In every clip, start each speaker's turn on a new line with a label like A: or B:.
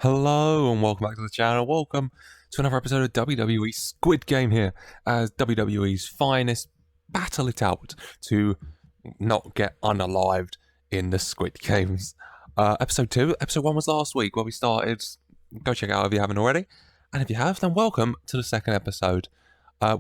A: Hello and welcome back to the channel. Welcome to another episode of WWE Squid Game here, as WWE's finest battle it out to not get unalived in the Squid Games. Episode 2, episode 1 was last week where we started. Go check it out if you haven't already. And if you have, then welcome to the second episode.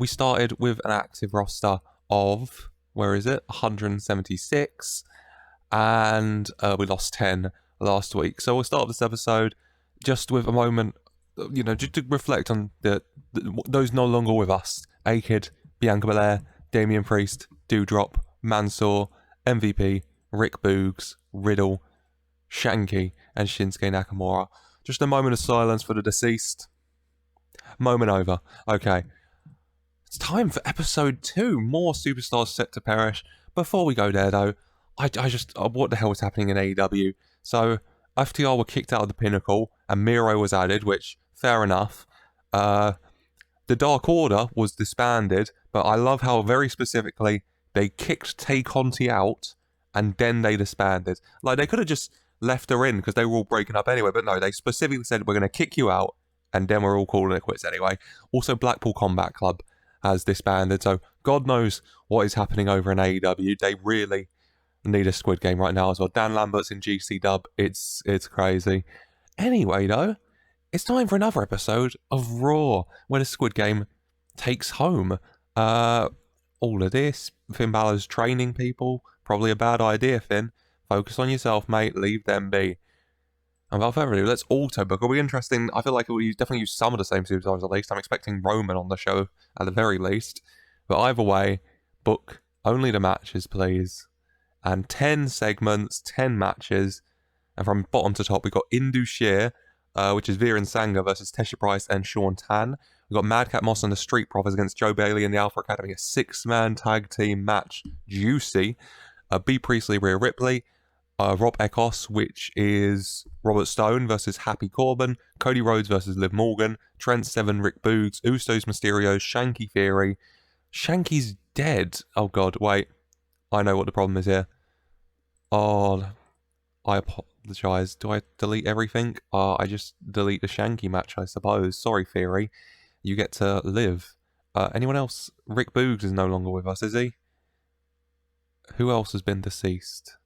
A: We started with an active roster of, 176, and we lost 10 last week. So we'll start this episode just with a moment, just to reflect on those no longer with us. A-Kid, Bianca Belair, Damian Priest, Doudrop, Mansoor, MVP, Rick Boogs, Riddle, Shanky, and Shinsuke Nakamura. Just a moment of silence for the deceased. Moment over. Okay. It's time for episode 2. More superstars set to perish. Before we go there, though, what the hell is happening in AEW? So, FTR were kicked out of the Pinnacle, and Miro was added, which, fair enough. The Dark Order was disbanded, but I love how very specifically they kicked Tay Conti out, and then they disbanded. Like, they could have just left her in, because they were all breaking up anyway, but no, they specifically said, we're going to kick you out, and then we're all calling it quits anyway. Also, Blackpool Combat Club has disbanded, so God knows what is happening over in AEW. They really need a Squid Game right now as well. Dan Lambert's in GC Dub. It's crazy. Anyway, though, it's time for another episode of Raw, where the Squid Game takes home all of this. Finn Balor's training people. Probably a bad idea, Finn. Focus on yourself, mate. Leave them be. And without further ado, let's auto book. It'll be interesting. I feel like it will definitely use some of the same superstars at least. I'm expecting Roman on the show at the very least. But either way, book only the matches, please. And 10 segments, 10 matches. And from bottom to top, we've got Indu Sheer, which is Veer and Sangha versus Tesha Price and Seong-tae. We've got Madcap Moss and the Street Profits against Joe Bailey and the Alpha Academy. A 6-man tag team match. Juicy. B. Priestley, Rhea Ripley. Rob Eckos, which is Robert Stone versus Happy Corbin. Cody Rhodes versus Liv Morgan. Trent Seven, Rick Boogs. Usos, Mysterios. Shanky Theory. Shanky's dead. Oh god, wait. I know what the problem is here. Oh, I apologise. Do I delete everything? I just delete the Shanky match, I suppose. Sorry, Theory. You get to live. Anyone else? Rick Boogs is no longer with us, is he? Who else has been deceased?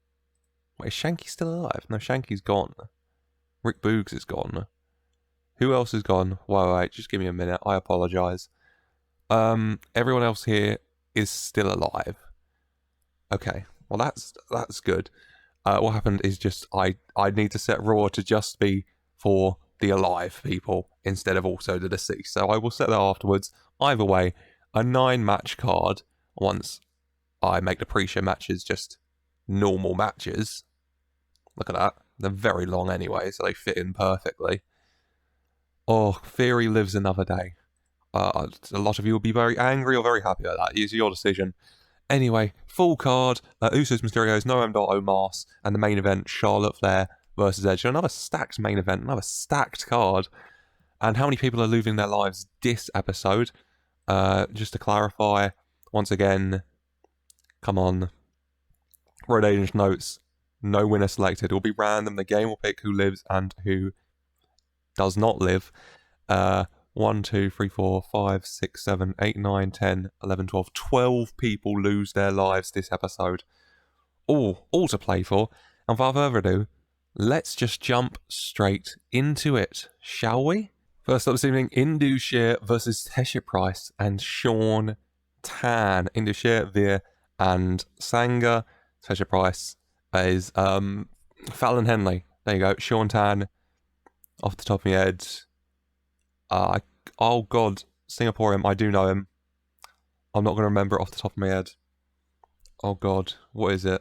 A: Wait, is Shanky still alive? No, Shanky's gone. Rick Boogs is gone. Who else is gone? Wait, just give me a minute. I apologise. Everyone else here is still alive. Okay, well that's good. What happened is just I need to set Raw to just be for the alive people instead of also the deceased. So I will set that afterwards. Either way, a 9-match card once I make the pre-show matches just normal matches. Look at that. They're very long anyway, so they fit in perfectly. Oh, Theory lives another day. A lot of you will be very angry or very happy about that. It's your decision. Anyway, full card, Usos, Mysterios, Noam Dar, Omos, and the main event, Charlotte Flair versus Edge. So another stacked main event, another stacked card. And how many people are losing their lives this episode? Just to clarify, once again, come on. Road Agent notes, no winner selected. It will be random. The game will pick who lives and who does not live. 1, 2, 3, 4, 5, 6, 7, 8, 9, 10, 11, 12. 12 people lose their lives this episode. All to play for. And without further ado, let's just jump straight into it, shall we? First up this evening, Indu Sheer versus Tesha Price and Seong-tae. Indu Sheer, Veer, and Sangha. Tesha Price is Fallon Henley. There you go. Seong-tae, off the top of my head. Oh god, Singaporean, I do know him. I'm not going to remember it off the top of my head. Oh god, what is it?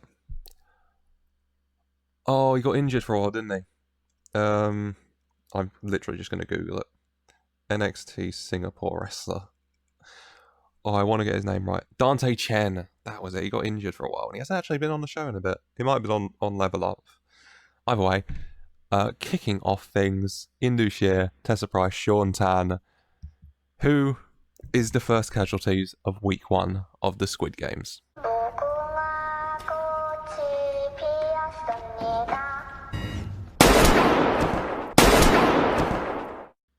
A: Oh, he got injured for a while, didn't he? I'm literally just going to Google it. NXT Singapore wrestler. Oh, I want to get his name right. Dante Chen. That was it. He got injured for a while, and he hasn't actually been on the show in a bit. He might have been on Level Up. Either way, kicking off things, Indu Sheer, Tesha Price, Seong-tae, who is the first casualties of week 1 of the Squid Games.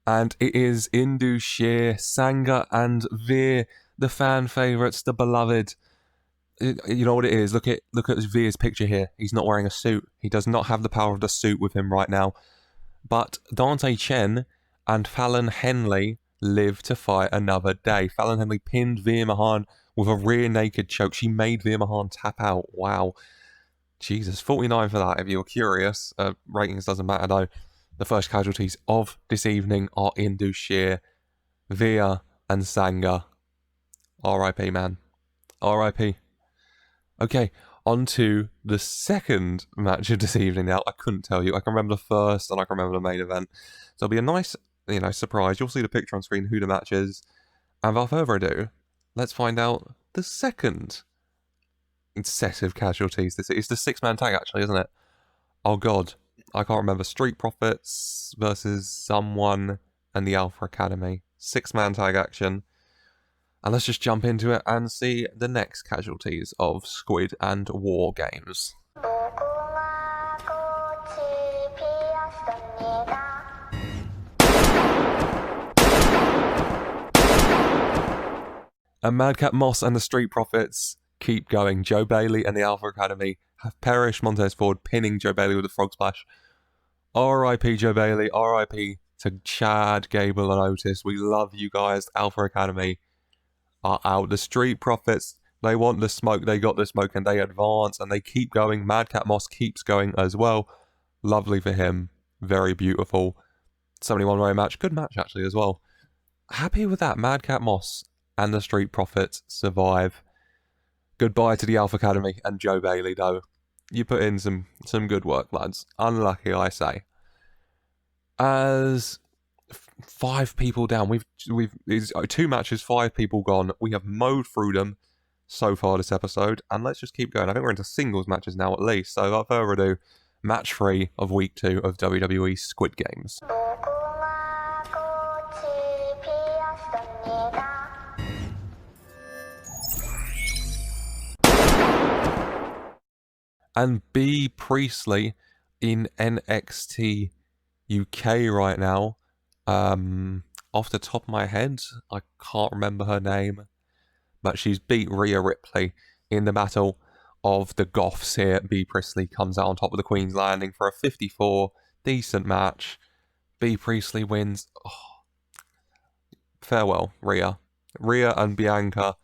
A: And it is Indu Sheer, Sangha, and Veer, the fan favourites, the beloved. You know what it is? Look at Veer's picture here. He's not wearing a suit. He does not have the power of the suit with him right now. But Dante Chen and Fallon Henley live to fight another day. Fallon Henley pinned Veer Mahan with a rear naked choke. She made Veer Mahan tap out. Wow. Jesus, 49 for that if you're curious. Ratings doesn't matter though. The first casualties of this evening are Indu Sheer, Veer, and Sangha. R.I.P. man. R.I.P. Okay, on to the second match of this evening now. I couldn't tell you. I can remember the first and I can remember the main event. So it'll be a nice, surprise. You'll see the picture on screen who the match is. And without further ado, let's find out the second set of casualties. It's the 6-man tag actually, isn't it? Oh god. I can't remember. Street Profits versus someone and the Alpha Academy. 6-man tag action. And let's just jump into it and see the next casualties of Squid and War Games. And Madcap Moss and the Street Profits keep going. Joe Bailey and the Alpha Academy have perished. Montez Ford pinning Joe Bailey with a frog splash. R.I.P. Joe Bailey. R.I.P. to Chad, Gable, and Otis. We love you guys. Alpha Academy are out. The Street Profits, they want the smoke. They got the smoke and they advance and they keep going. Madcap Moss keeps going as well. Lovely for him. Very beautiful. 71-way match. Good match actually as well. Happy with that. Madcap Moss and the Street Profits survive. Goodbye to the Alpha Academy and Joe Bailey though. You put in some good work, lads. Unlucky, I say. As 5 people down. It's 2 matches, 5 people gone. We have mowed through them so far this episode, and let's just keep going. I think we're into singles matches now at least. So without further ado, match 3 of week 2 of WWE Squid Games. And B Priestley in NXT UK right now. Off the top of my head, I can't remember her name, but she's beat Rhea Ripley in the battle of the Goths here. B Priestley comes out on top of the Queen's Landing for a 54. Decent match. B Priestley wins. Oh. Farewell, Rhea. Rhea and Bianca,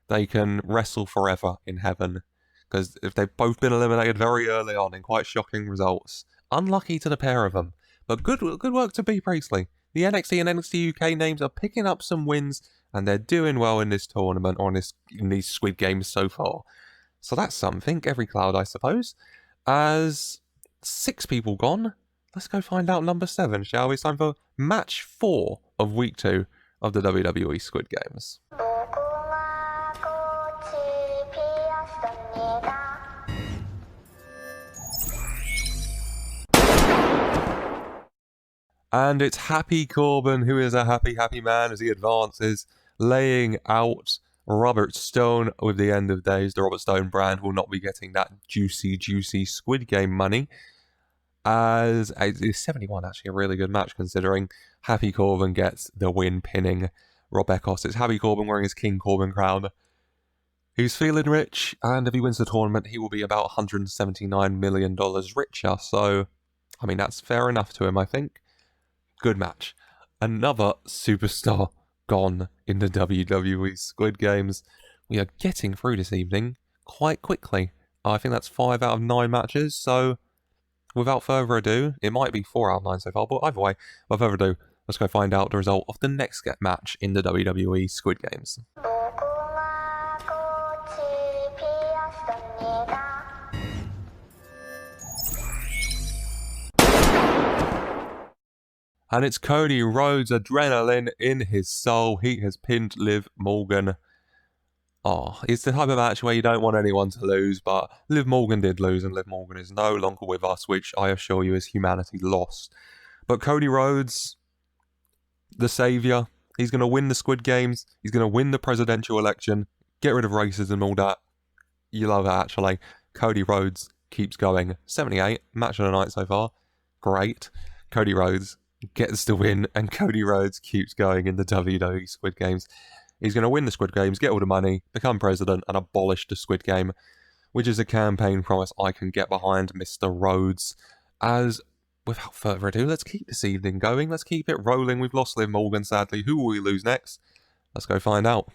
A: they can wrestle forever in heaven. Because if they've both been eliminated very early on in quite shocking results. Unlucky to the pair of them. But good work to B Priestley. The NXT and NXT UK names are picking up some wins, and they're doing well in this tournament, or in these Squid Games so far. So that's something. Every cloud, I suppose. As 6 people gone, let's go find out number 7, shall we? It's time for match 4 of week 2 of the WWE Squid Games. And it's Happy Corbin, who is a happy man as he advances, laying out Robert Stone with the end of days. The Robert Stone brand will not be getting that juicy Squid Game money. As it's 71, actually a really good match considering. Happy Corbin gets the win, pinning Rob Eckos. It's Happy Corbin wearing his King Corbin crown. He's feeling rich, and if he wins the tournament, he will be about $179 million richer. So, I mean, that's fair enough to him, I think. Good match. Another superstar gone in the WWE Squid Games. We are getting through this evening quite quickly. I think that's 5 out of 9 matches, so without further ado, it might be 4 out of 9 so far, but either way, without further ado, let's go find out the result of the next match in the WWE Squid Games. And it's Cody Rhodes, adrenaline in his soul. He has pinned Liv Morgan. Oh, it's the type of match where you don't want anyone to lose, but Liv Morgan did lose, and Liv Morgan is no longer with us, which I assure you is humanity lost. But Cody Rhodes, the saviour, he's going to win the Squid Games. He's going to win the presidential election, get rid of racism and all that. You love it, actually. Cody Rhodes keeps going. 78, match of the night so far. Great. Cody Rhodes gets the win, and Cody Rhodes keeps going in the WWE Squid Games. He's going to win the Squid Games, get all the money, become president, and abolish the Squid Game, which is a campaign promise I can get behind, Mr. Rhodes. As, without further ado, let's keep this evening going. Let's keep it rolling. We've lost Liv Morgan, sadly. Who will we lose next? Let's go find out.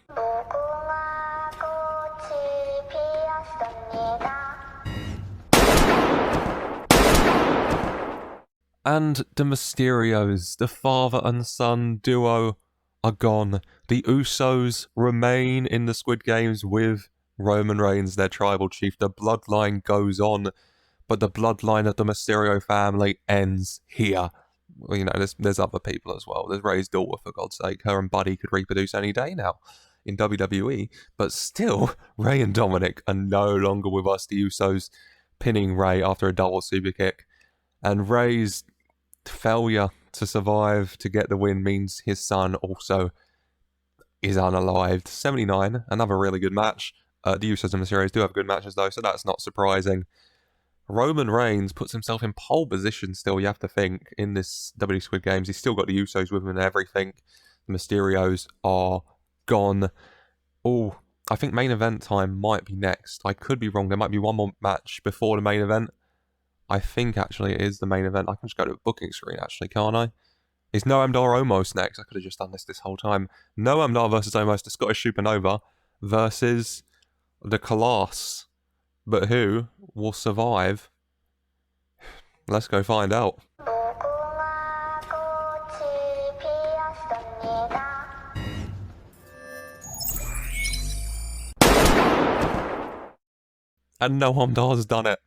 A: And the Mysterios, the father and son duo, are gone. The Usos remain in the Squid Games with Roman Reigns, their tribal chief. The bloodline goes on, but the bloodline of the Mysterio family ends here. Well, you know, there's other people as well. There's Ray's daughter, for God's sake. Her and Buddy could reproduce any day now in WWE. But still, Ray and Dominic are no longer with us. The Usos pinning Ray after a double super kick. And Ray's failure to survive to get the win means his son also is unalived. 79, another really good match. The Usos and Mysterios do have good matches though, so that's not surprising. Roman Reigns puts himself in pole position still, you have to think, in this WWE Squid Games. He's still got the Usos with him and everything. The Mysterios are gone. Oh, I think main event time might be next. I could be wrong. There might be one more match before the main event. I think, actually, it is the main event. I can just go to a booking screen, actually, can't I? Is Noam Dar Omos next? I could have just done this whole time. Noam Dar versus Omos, the Scottish Supernova, versus the Colossus. But who will survive? Let's go find out. And Noam Dar's done it.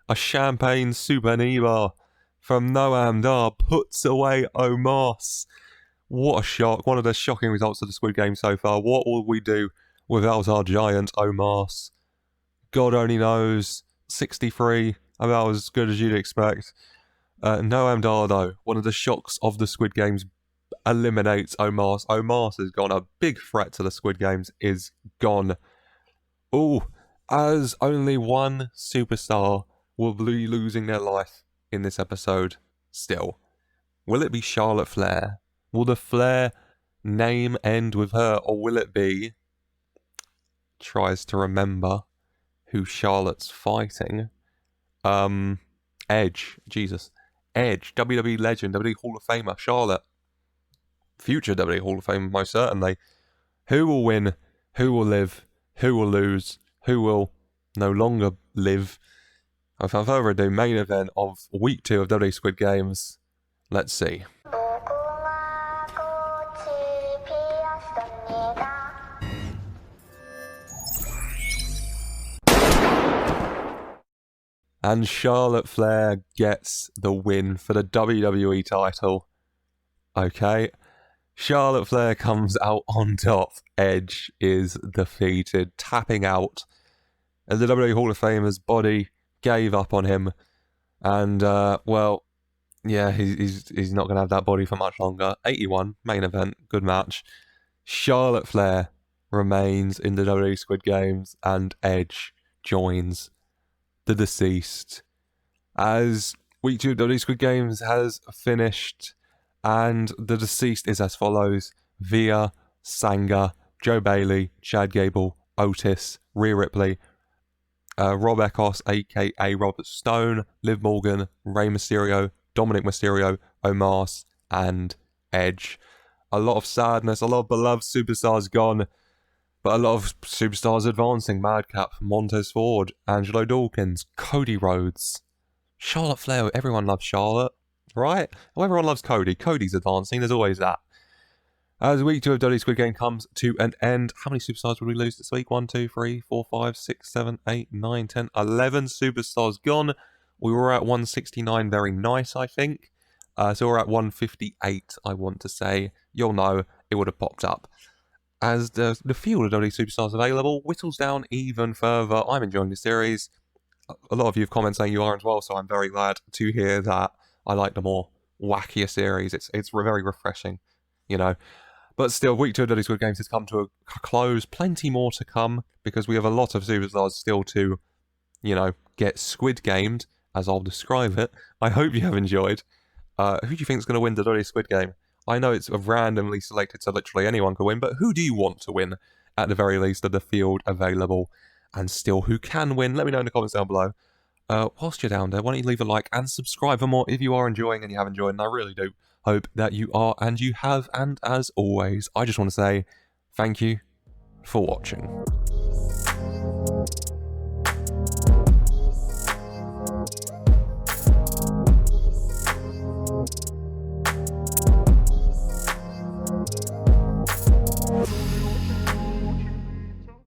A: A champagne supernova from Noam Dar puts away Omos. What a shock. One of the shocking results of the Squid Game so far. What will we do without our giant Omos? God only knows. 63, about as good as you'd expect. Noam Dar, though, one of the shocks of the Squid Games, eliminates Omos. Omos is gone. A big threat to the Squid Games is gone. Ooh, as only one superstar will be losing their life in this episode still. Will it be Charlotte Flair? Will the Flair name end with her, or will it be tries to remember who Charlotte's fighting? Edge. Jesus. Edge. WWE legend, WWE Hall of Famer, Charlotte. Future WWE Hall of Famer, most certainly. Who will win? Who will live? Who will lose? Who will no longer live? Without further ado, main event of week 2 of WWE Squid Games. Let's see. And Charlotte Flair gets the win for the WWE title. Okay. Charlotte Flair comes out on top. Edge is defeated, tapping out. As the WWE Hall of Famer's body gave up on him, and well, yeah, he's not going to have that body for much longer. 81, main event, good match. Charlotte Flair remains in the WWE Squid Games, and Edge joins the deceased. As week 2 of WWE Squid Games has finished, and the deceased is as follows: Via, Sanga, Joe Bailey, Chad Gable, Otis, Rhea Ripley, Rob Eckos, aka Robert Stone, Liv Morgan, Rey Mysterio, Dominic Mysterio, Omos, and Edge. A lot of sadness, a lot of beloved superstars gone, but a lot of superstars advancing. Madcap, Montez Ford, Angelo Dawkins, Cody Rhodes, Charlotte Flair. Everyone loves Charlotte, right? Well, everyone loves Cody. Cody's advancing, there's always that. As week 2 of WWE Squid Game comes to an end, how many superstars will we lose this week? 1, 2, 3, 4, 5, 6, 7, 8, 9, 10, 11 superstars gone. We were at 169, very nice, I think. So we're at 158, I want to say. You'll know, it would have popped up. As the field of WWE superstars available whittles down even further. I'm enjoying the series. A lot of you have commented saying you are as well, so I'm very glad to hear that. I like the more wackier series. It's very refreshing, you know. But still, week 2 of WWE Squid Games has come to a close. Plenty more to come, because we have a lot of superstars still to, you know, get Squid Gamed, as I'll describe it. I hope you have enjoyed. Who do you think is going to win the WWE Squid Game? I know it's randomly selected, so literally anyone could win, but who do you want to win at the very least of the field available? And still, who can win? Let me know in the comments down below. Whilst you're down there, why don't you leave a like and subscribe for more if you are enjoying and you have enjoyed, and I really do hope that you are and you have, and as always, I just want to say thank you for watching.